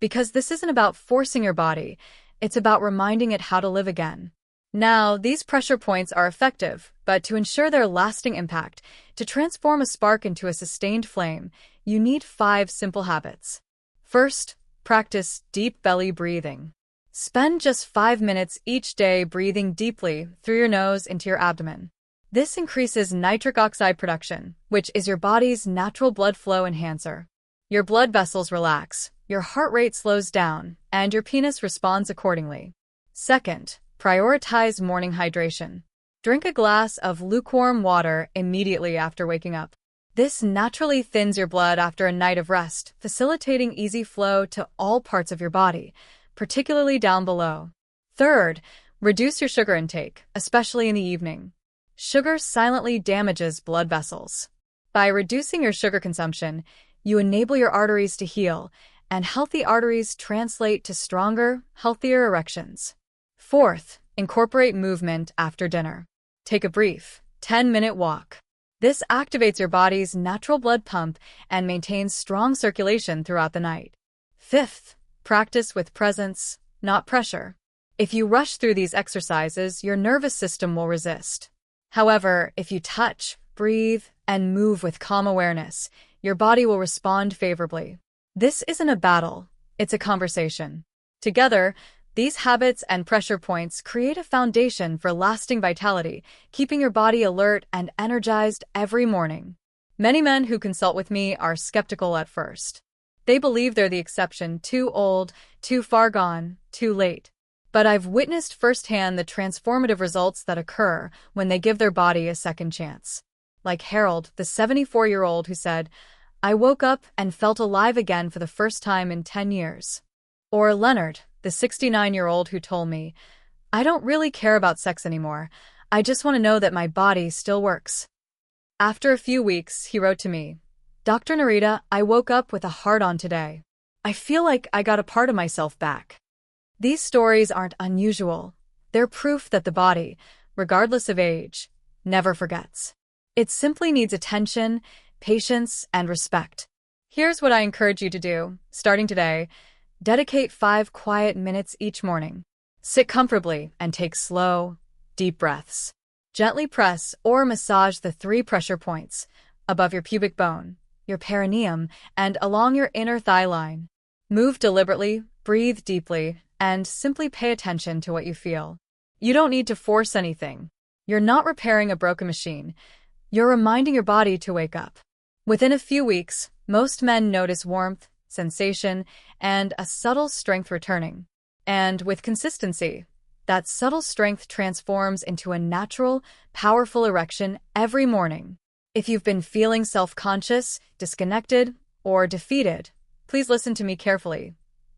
Because this isn't about forcing your body, it's about reminding it how to live again. Now, these pressure points are effective, but to ensure their lasting impact, to transform a spark into a sustained flame, you need 5 simple habits. First, practice deep belly breathing. Spend just 5 minutes each day breathing deeply through your nose into your abdomen. This increases nitric oxide production, which is your body's natural blood flow enhancer. Your blood vessels relax, your heart rate slows down, and your penis responds accordingly. Second, prioritize morning hydration. Drink a glass of lukewarm water immediately after waking up. This naturally thins your blood after a night of rest, facilitating easy flow to all parts of your body, particularly down below. Third, reduce your sugar intake, especially in the evening. Sugar silently damages blood vessels. By reducing your sugar consumption, you enable your arteries to heal, and healthy arteries translate to stronger, healthier erections. Fourth, incorporate movement after dinner. Take a brief, 10-minute walk. This activates your body's natural blood pump and maintains strong circulation throughout the night. Fifth, practice with presence, not pressure. If you rush through these exercises, your nervous system will resist. However, if you touch, breathe, and move with calm awareness, your body will respond favorably. This isn't a battle, it's a conversation. Together, these habits and pressure points create a foundation for lasting vitality, keeping your body alert and energized every morning. Many men who consult with me are skeptical at first. They believe they're the exception, too old, too far gone, too late. But I've witnessed firsthand the transformative results that occur when they give their body a second chance. Like Harold, the 74-year-old who said, "I woke up and felt alive again for the first time in 10 years. Or Leonard, the 69-year-old who told me, "I don't really care about sex anymore. I just want to know that my body still works." After a few weeks, he wrote to me, "Dr. Narita, I woke up with a heart-on today. I feel like I got a part of myself back." These stories aren't unusual. They're proof that the body, regardless of age, never forgets. It simply needs attention, patience, and respect. Here's what I encourage you to do, starting today. Dedicate 5 quiet minutes each morning. Sit comfortably and take slow, deep breaths. Gently press or massage the 3 pressure points above your pubic bone, your perineum, and along your inner thigh line. Move deliberately, breathe deeply, and simply pay attention to what you feel. You don't need to force anything. You're not repairing a broken machine. You're reminding your body to wake up. Within a few weeks, most men notice warmth, sensation, and a subtle strength returning. And with consistency, that subtle strength transforms into a natural, powerful erection every morning. If you've been feeling self-conscious, disconnected, or defeated, please listen to me carefully.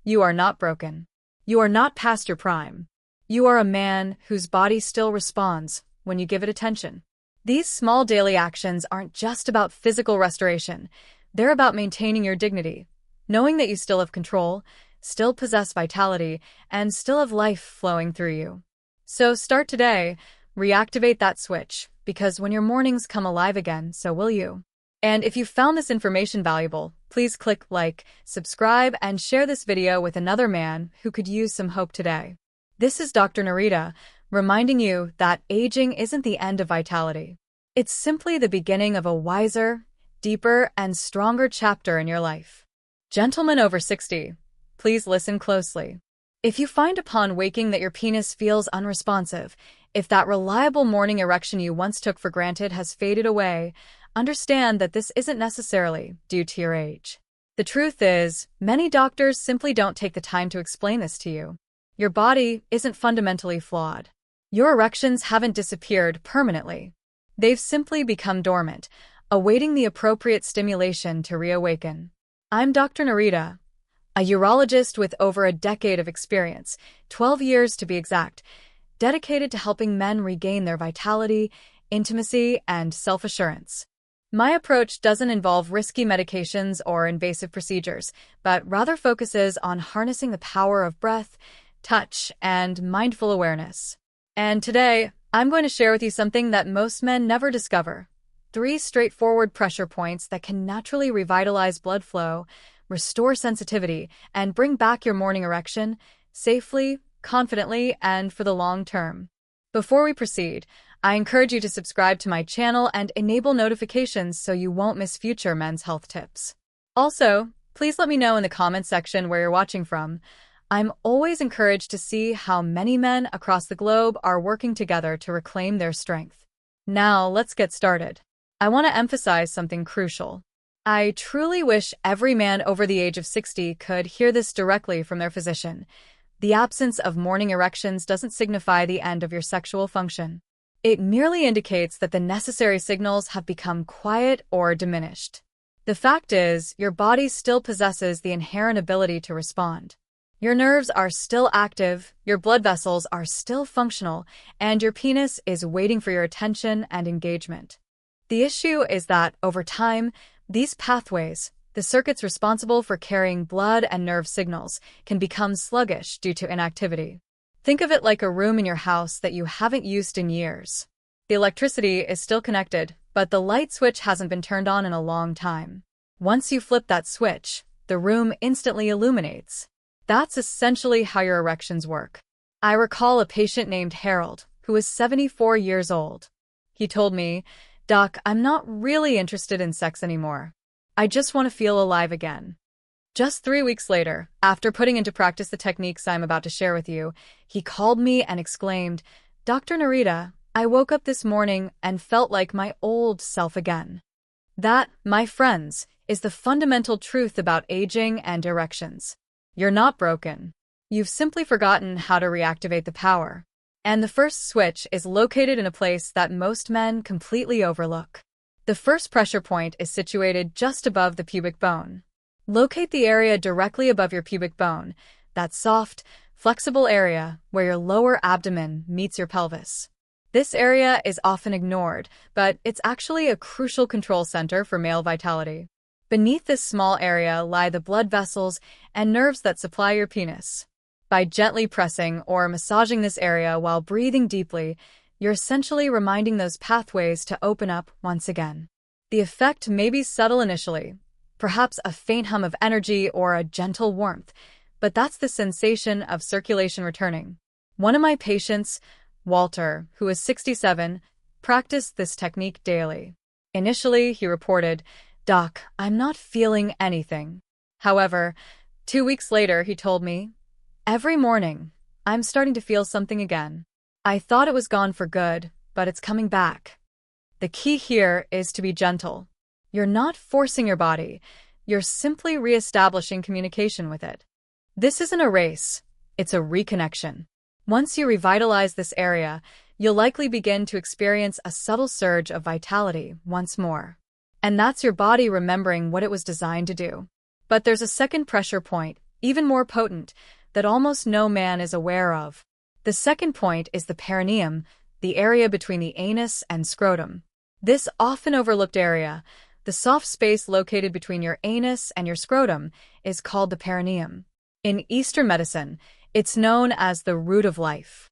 You are not broken. You are not past your prime. You are a man whose body still responds when you give it attention. These small daily actions aren't just about physical restoration. They're about maintaining your dignity, knowing that you still have control, still possess vitality, and still have life flowing through you. So start today, reactivate that switch, because when your mornings come alive again, so will you. And if you found this information valuable, please click like, subscribe, and share this video with another man who could use some hope today. This is Dr. Narita, reminding you that aging isn't the end of vitality. It's simply the beginning of a wiser, deeper, and stronger chapter in your life. Gentlemen over 60, please listen closely. If you find upon waking that your penis feels unresponsive, if that reliable morning erection you once took for granted has faded away, understand that this isn't necessarily due to your age. The truth is, many doctors simply don't take the time to explain this to you. Your body isn't fundamentally flawed. Your erections haven't disappeared permanently. They've simply become dormant, awaiting the appropriate stimulation to reawaken. I'm Dr. Narita, a urologist with over a decade of experience, 12 years to be exact, dedicated to helping men regain their vitality, intimacy, and self-assurance. My approach doesn't involve risky medications or invasive procedures, but rather focuses on harnessing the power of breath, touch, and mindful awareness. And today, I'm going to share with you something that most men never discover. 3 straightforward pressure points that can naturally revitalize blood flow, restore sensitivity, and bring back your morning erection safely, confidently, and for the long term. Before we proceed, I encourage you to subscribe to my channel and enable notifications so you won't miss future men's health tips. Also, please let me know in the comments section where you're watching from. I'm always encouraged to see how many men across the globe are working together to reclaim their strength. Now, let's get started. I want to emphasize something crucial. I truly wish every man over the age of 60 could hear this directly from their physician. The absence of morning erections doesn't signify the end of your sexual function. It merely indicates that the necessary signals have become quiet or diminished. The fact is, your body still possesses the inherent ability to respond. Your nerves are still active, your blood vessels are still functional, and your penis is waiting for your attention and engagement. The issue is that, over time, these pathways, the circuits responsible for carrying blood and nerve signals, can become sluggish due to inactivity. Think of it like a room in your house that you haven't used in years. The electricity is still connected, but the light switch hasn't been turned on in a long time. Once you flip that switch, the room instantly illuminates. That's essentially how your erections work. I recall a patient named Harold, who was 74 years old. He told me, "Doc, I'm not really interested in sex anymore. I just want to feel alive again." Just 3 weeks later, after putting into practice the techniques I'm about to share with you, he called me and exclaimed, "Dr. Narita, I woke up this morning and felt like my old self again." That, my friends, is the fundamental truth about aging and erections. You're not broken. You've simply forgotten how to reactivate the power. And the first switch is located in a place that most men completely overlook. The first pressure point is situated just above the pubic bone. Locate the area directly above your pubic bone, that soft, flexible area where your lower abdomen meets your pelvis. This area is often ignored, but it's actually a crucial control center for male vitality. Beneath this small area lie the blood vessels and nerves that supply your penis. By gently pressing or massaging this area while breathing deeply, you're essentially reminding those pathways to open up once again. The effect may be subtle initially, perhaps a faint hum of energy or a gentle warmth, but that's the sensation of circulation returning. One of my patients, Walter, who is 67, practiced this technique daily. Initially, he reported, "Doc, I'm not feeling anything." However, 2 weeks later, he told me, "Every morning, I'm starting to feel something again. I thought it was gone for good, but it's coming back." The key here is to be gentle. You're not forcing your body, you're simply re-establishing communication with it. This isn't a race, it's a reconnection. Once you revitalize this area, you'll likely begin to experience a subtle surge of vitality once more. And that's your body remembering what it was designed to do. But there's a second pressure point, even more potent, that almost no man is aware of. The second point is the perineum, the area between the anus and scrotum. This often overlooked area, the soft space located between your anus and your scrotum, is called the perineum. In Eastern medicine, it's known as the root of life.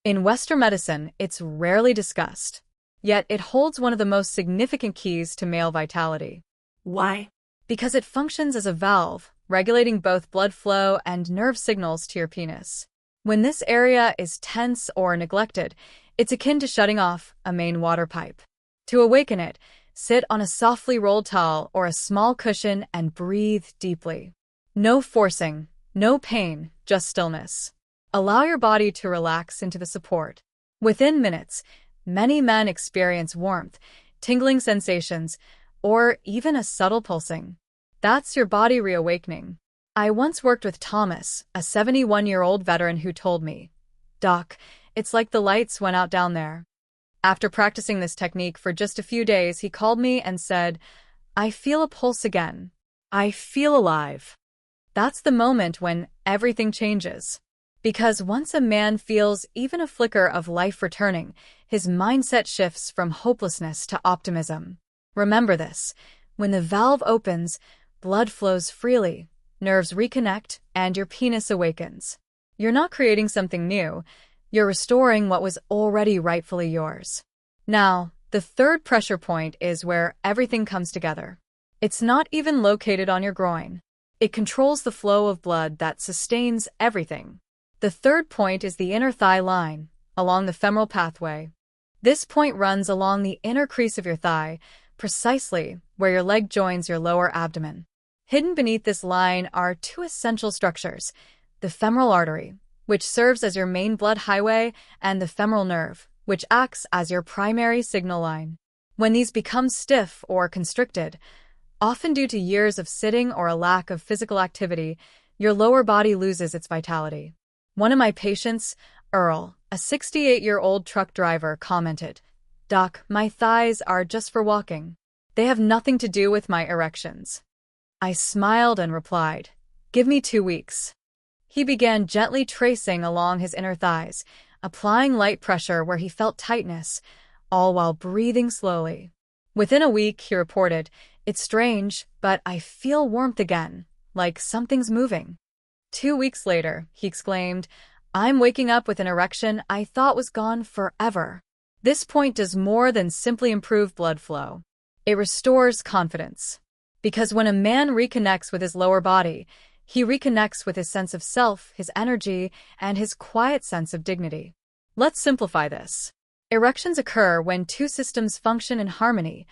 In Western medicine, it's rarely discussed. Yet it holds one of the most significant keys to male vitality. Why? Because it functions as a valve, regulating both blood flow and nerve signals to your penis. When this area is tense or neglected, it's akin to shutting off a main water pipe. To awaken it, sit on a softly rolled towel or a small cushion and breathe deeply. No forcing, no pain, just stillness. Allow your body to relax into the support. Within minutes, many men experience warmth, tingling sensations, or even a subtle pulsing. That's your body reawakening. I once worked with Thomas, a 71-year-old veteran who told me, "Doc, it's like the lights went out down there." After practicing this technique for just a few days, he called me and said, "I feel a pulse again. I feel alive." That's the moment when everything changes. Because once a man feels even a flicker of life returning, his mindset shifts from hopelessness to optimism. Remember this, when the valve opens, blood flows freely, nerves reconnect, and your penis awakens. You're not creating something new, you're restoring what was already rightfully yours. Now, the third pressure point is where everything comes together. It's not even located on your groin. It controls the flow of blood that sustains everything. The third point is the inner thigh line, along the femoral pathway. This point runs along the inner crease of your thigh, precisely where your leg joins your lower abdomen. Hidden beneath this line are two essential structures: the femoral artery, which serves as your main blood highway, and the femoral nerve, which acts as your primary signal line. When these become stiff or constricted, often due to years of sitting or a lack of physical activity, your lower body loses its vitality. One of my patients, Earl, a 68-year-old truck driver, commented, "Doc, my thighs are just for walking. They have nothing to do with my erections." I smiled and replied, "Give me 2 weeks." He began gently tracing along his inner thighs, applying light pressure where he felt tightness, all while breathing slowly. Within a week, he reported, "It's strange, but I feel warmth again, like something's moving." 2 weeks later, he exclaimed, "I'm waking up with an erection I thought was gone forever." This point does more than simply improve blood flow. It restores confidence. Because when a man reconnects with his lower body, he reconnects with his sense of self, his energy, and his quiet sense of dignity. Let's simplify this. Erections occur when two systems function in harmony: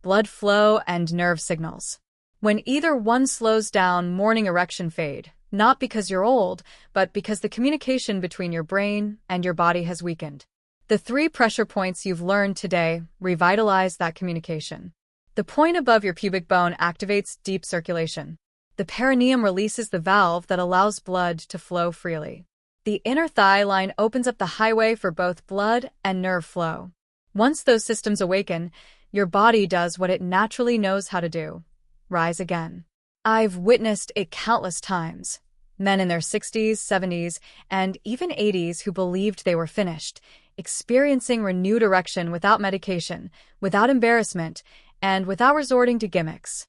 blood flow and nerve signals. When either one slows down, morning erection fade, not because you're old, but because the communication between your brain and your body has weakened. The 3 pressure points you've learned today revitalize that communication. The point above your pubic bone activates deep circulation. The perineum releases the valve that allows blood to flow freely. The inner thigh line opens up the highway for both blood and nerve flow. Once those systems awaken, your body does what it naturally knows how to do: rise again. I've witnessed it countless times. Men in their 60s, 70s, and even 80s who believed they were finished, experiencing renewed erection without medication, without embarrassment, and without resorting to gimmicks.